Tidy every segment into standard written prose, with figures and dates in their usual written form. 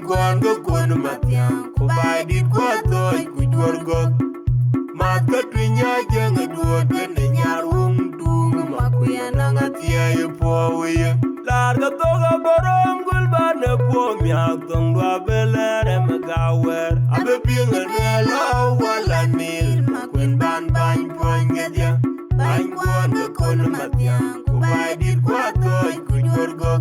kwan go kon Matyang ko bai dit ko toy ku jor go mat ka twinya jeng duot ne nyar wung dung ma ku ya na ngatia ye po we lar ga to ga borom gul ba ne po mya tong do belere me ga wer abe ping ne la wala nil ma kwen ban ban poin ga dia ban kwan go kon Matyang ko bai dit ko toy ku jor go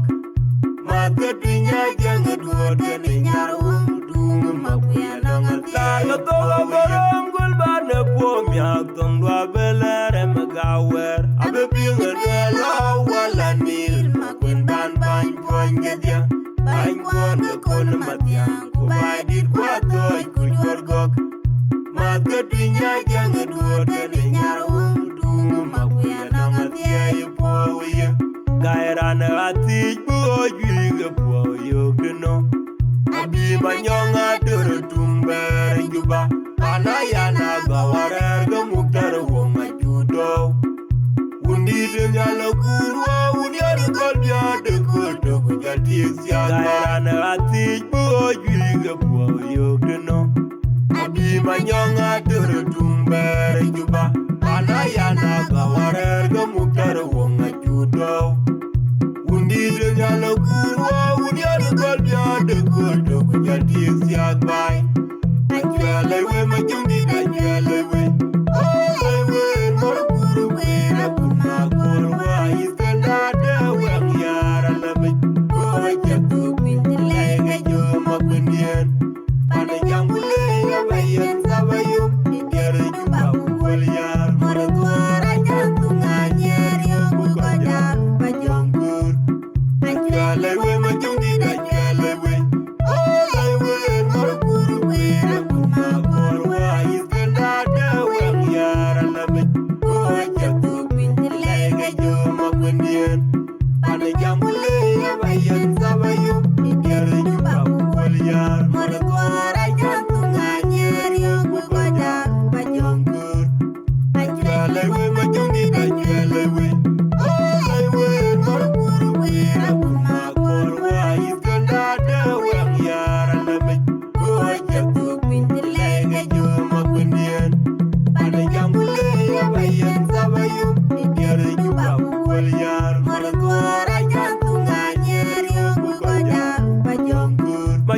mat ka twinya jeng duot ne nyar wung dung ma ku ya na ngatia ye to ga borom gul ba ne po mya tong do belere me ga wer abe ping ne la wala nil ma kwen ban ban poin ga dia ban kwan go kon Matyang ko bai dit ko toy ku jor go mat ka twinya jeng duot ne nyar wung dung ma ku ya na ngatia ye po we Gairana ati buo juiga po yogno Abi manyonga duru tumber juba Anayana gawarer gamuktar wonga judo Undi dengalo kurwa unyari kolbya de kuto kujatik siya Gairana ati buo juiga po yogno Abi manyonga